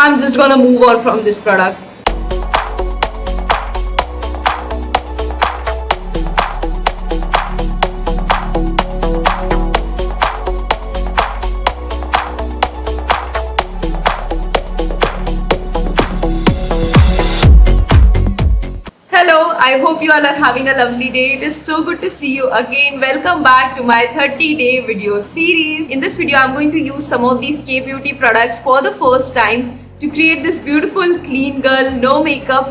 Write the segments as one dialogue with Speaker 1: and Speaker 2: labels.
Speaker 1: I'm just gonna move on from this product. Hello, I hope you all are having a lovely day. It is so good to see you again. Welcome back to my 30-day video series. In this video, I'm going to use some of these K-Beauty products for the first time to create this beautiful clean girl, no makeup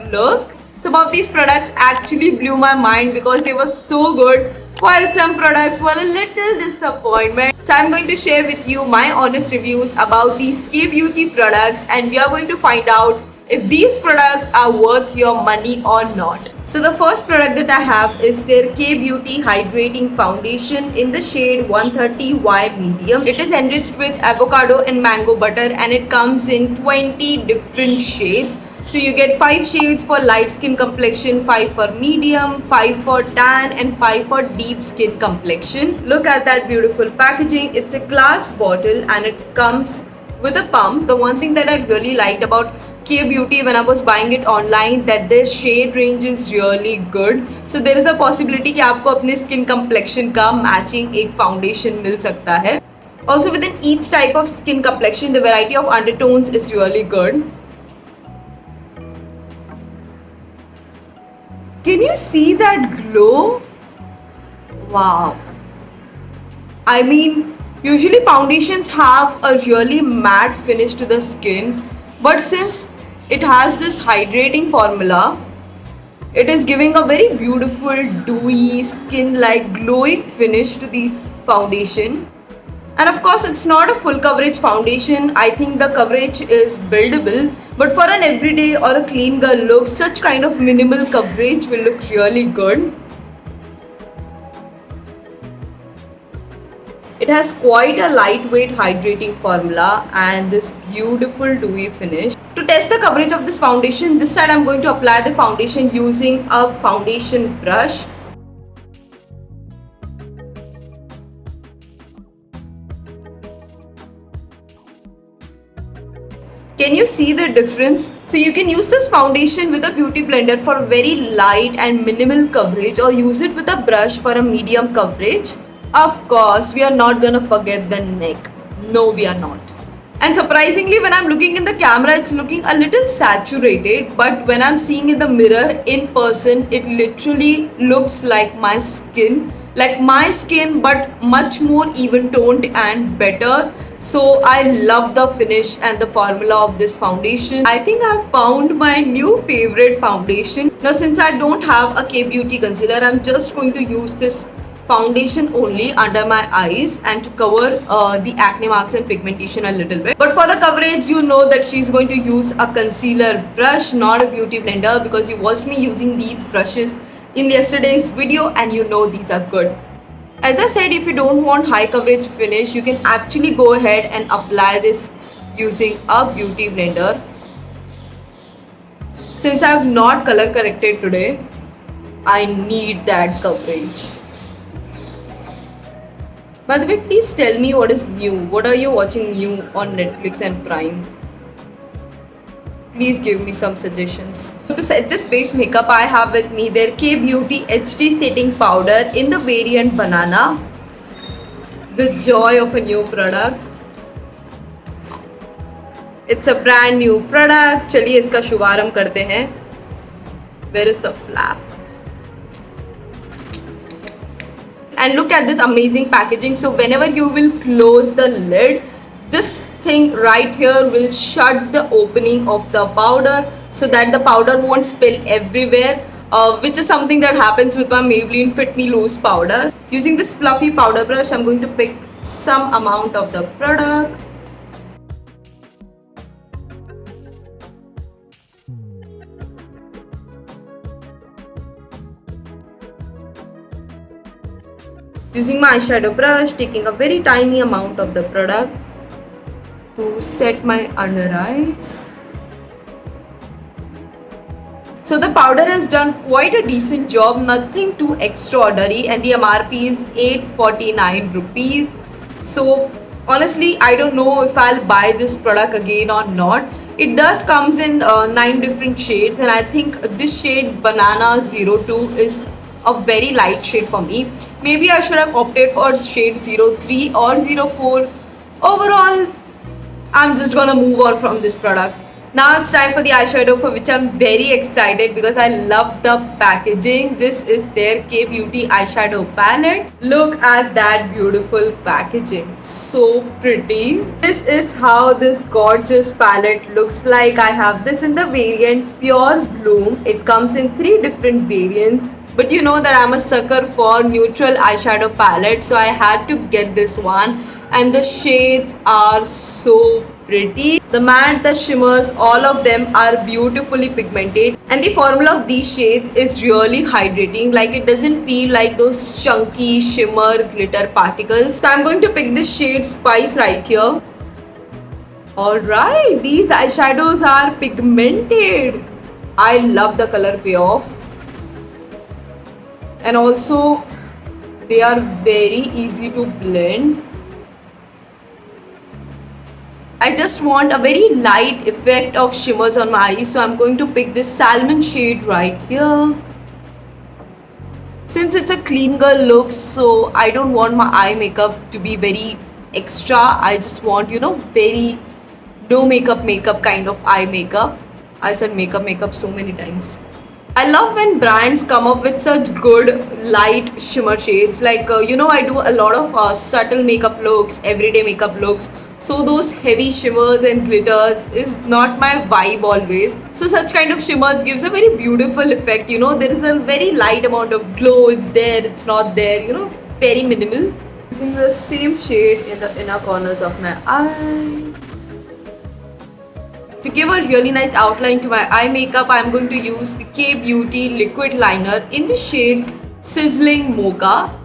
Speaker 1: look. Some of these products actually blew my mind because they were so good, while some products were a little disappointment. So I'm going to share with you my honest reviews about these K-Beauty products, and we are going to find out if these products are worth your money or not. So the first product that I have is their K-Beauty Hydrating Foundation in the shade 130Y Medium. It is enriched with avocado and mango butter, and it comes in 20 different shades. So you get 5 shades for light skin complexion, 5 for medium, 5 for tan, and 5 for deep skin complexion. Look at that beautiful packaging. It's a glass bottle and it comes with a pump. The one thing that I really liked about K-Beauty when I was buying it online, that their shade range is really good. So there is a possibility कि आपको अपने skin complexion का matching एक foundation मिल सकता है. Also within each type of skin complexion, the variety of undertones is really good. Can you see that glow? Wow. I mean, usually foundations have a really matte finish to the skin, but since it has this hydrating formula, it is giving a very beautiful dewy skin-like glowing finish to the foundation. And of course, it's not a full coverage foundation. I think the coverage is buildable, but for an everyday or a clean girl look, such kind of minimal coverage will look really good. It has quite a lightweight hydrating formula and this beautiful dewy finish. To test the coverage of this foundation, this side I'm going to apply the foundation using a foundation brush. Can you see the difference? So you can use this foundation with a beauty blender for very light and minimal coverage, or use it with a brush for a medium coverage. Of course, we are not gonna forget the neck. No, we are not. And surprisingly, when I'm looking in the camera, it's looking a little saturated, but when I'm seeing in the mirror in person, it literally looks like my skin, but much more even toned and better. So I love the finish and the formula of this foundation. I think I've found my new favorite foundation. Now since I don't have a K-Beauty concealer, I'm just going to use this foundation only under my eyes and to cover the acne marks and pigmentation a little bit. But for the coverage, you know that she's going to use a concealer brush, not a beauty blender, because you watched me using these brushes in yesterday's video and you know these are good. As I said, if you don't want high coverage finish, you can actually go ahead and apply this using a beauty blender. Since I have not color corrected today, I need that coverage. By the way, please tell me what is new. What are you watching new on Netflix and Prime? Please give me some suggestions. To set this base makeup, I have with me their K-Beauty HD Setting Powder in the variant Banana. The joy of a new product. It's a brand new product. चलिए इसका शुभारंभ करते हैं. Where is the flap? And look at this amazing packaging. So whenever you will close the lid, this thing right here will shut the opening of the powder so that the powder won't spill everywhere, which is something that happens with my Maybelline Fit Me Loose powder. Using this fluffy powder brush, I'm going to pick some amount of the product. Using my eyeshadow brush, taking a very tiny amount of the product to set my under eyes. So the powder has done quite a decent job, nothing too extraordinary, and the MRP is 849 rupees. So Honestly, I don't know if I'll buy this product again or not. It does comes in 9 different shades, and I think this shade Banana 02 is a very light shade for me. Maybe I should have opted for shade 03 or 04. Overall, I'm just gonna move on from this product. Now it's time for the eyeshadow, for which I'm very excited because I love the packaging. This is their K Beauty eyeshadow palette. Look at that beautiful packaging. So pretty. This is how this gorgeous palette looks like. I have this in the variant Pure Bloom. It comes in 3 different variants. But you know that I'm a sucker for neutral eyeshadow palette, so I had to get this one. And the shades are so pretty. The matte, the shimmers, all of them are beautifully pigmented. And the formula of these shades is really hydrating. Like, it doesn't feel like those chunky shimmer glitter particles. So I'm going to pick the shade Spice right here. Alright, these eyeshadows are pigmented. I love the color payoff. And also, they are very easy to blend. I just want a very light effect of shimmers on my eyes, so I'm going to pick this salmon shade right here. Since it's a clean girl look, so I don't want my eye makeup to be very extra. I just want, very no makeup kind of eye makeup. I said makeup so many times. I love when brands come up with such good light shimmer shades. Like, I do a lot of subtle makeup looks, everyday makeup looks. So those heavy shimmers and glitters is not my vibe always. So such kind of shimmers gives a very beautiful effect. There is a very light amount of glow. It's there, it's not there, very minimal. Using the same shade in the inner corners of my eyes. To give a really nice outline to my eye makeup, I am going to use the K Beauty liquid liner in the shade Sizzling Mocha.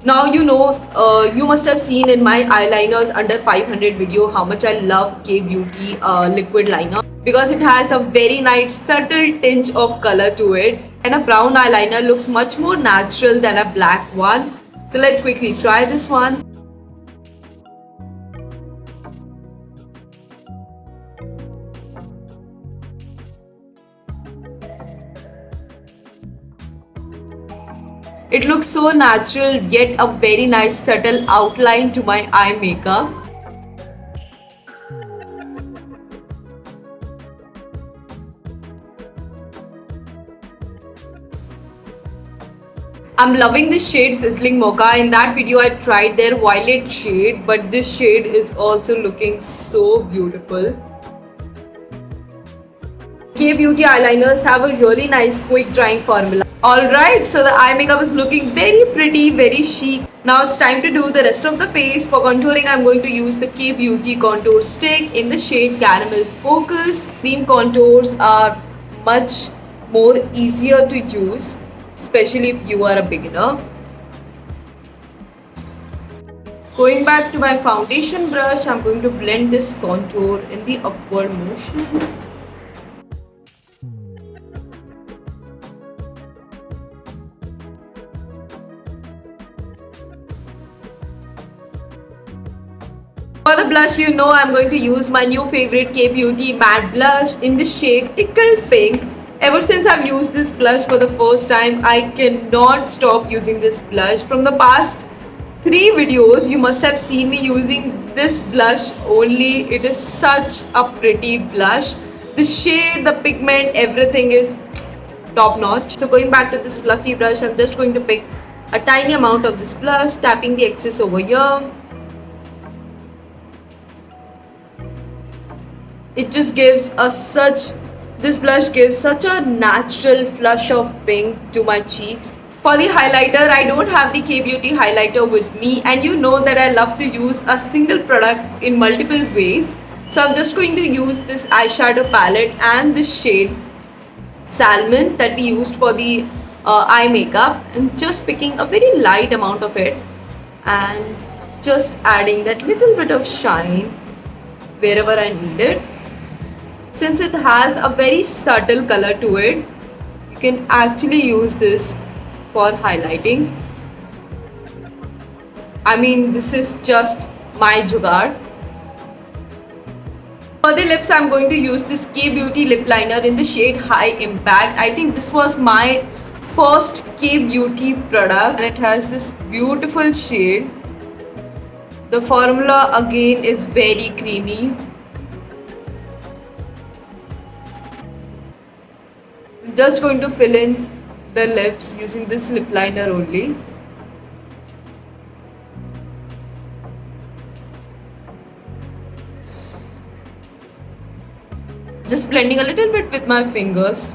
Speaker 1: Now you must have seen in my eyeliners under 500 video how much I love K Beauty liquid liner, because it has a very nice subtle tinge of color to it, and a brown eyeliner looks much more natural than a black one. So let's quickly try this one. It looks so natural, yet a very nice subtle outline to my eye makeup. I'm loving this shade Sizzling Mocha. In that video I tried their violet shade, but this shade is also looking so beautiful. K Beauty eyeliners have a really nice quick drying formula. Alright, so the eye makeup is looking very pretty, very chic. Now it's time to do the rest of the face. For contouring, I'm going to use the K Beauty contour stick in the shade Caramel Focus. Cream contours are much more easier to use, especially if you are a beginner. Going back to my foundation brush, I'm going to blend this contour in the upward motion. For the blush, I'm going to use my new favorite K Beauty matte blush in the shade Tickled Pink. Ever since I've used this blush for the first time, I cannot stop using this blush. From the past 3 videos, you must have seen me using this blush only. It is such a pretty blush. The shade, the pigment, everything is top notch. So going back to this fluffy brush, I'm just going to pick a tiny amount of this blush, tapping the excess over here. It just gives this blush gives such a natural flush of pink to my cheeks. For the highlighter, I don't have the K Beauty highlighter with me, and you know that I love to use a single product in multiple ways. So I'm just going to use this eyeshadow palette and this shade Salmon that we used for the eye makeup, and just picking a very light amount of it and just adding that little bit of shine wherever I need it. Since it has a very subtle color to it, you can actually use this for highlighting. I mean, this is just My Jugaad. For the lips, I'm going to use this K Beauty lip liner in the shade High Impact. I think this was my first K Beauty product and it has this beautiful shade. The formula again is very creamy. I'm just going to fill in the lips using this lip liner only. Just blending a little bit with my fingers.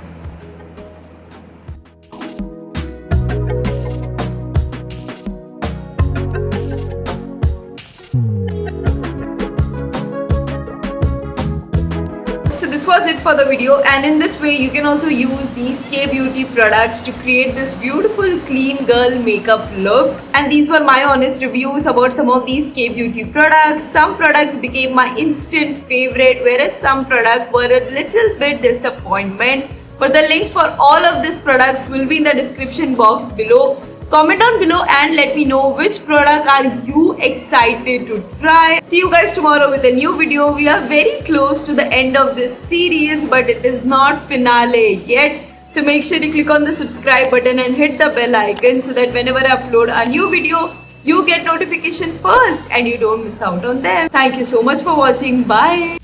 Speaker 1: So this was it for the video, and in this way you can also use these K Beauty products to create this beautiful clean girl makeup look. And these were my honest reviews about some of these K Beauty products. Some products became my instant favorite, whereas some products were a little bit disappointment. But the links for all of these products will be in the description box below. Comment down below and let me know which product are you excited to try. See you guys tomorrow with a new video. We are very close to the end of this series, but it is not finale yet. So make sure you click on the subscribe button and hit the bell icon so that whenever I upload a new video, you get notification first and you don't miss out on them. Thank you so much for watching. Bye.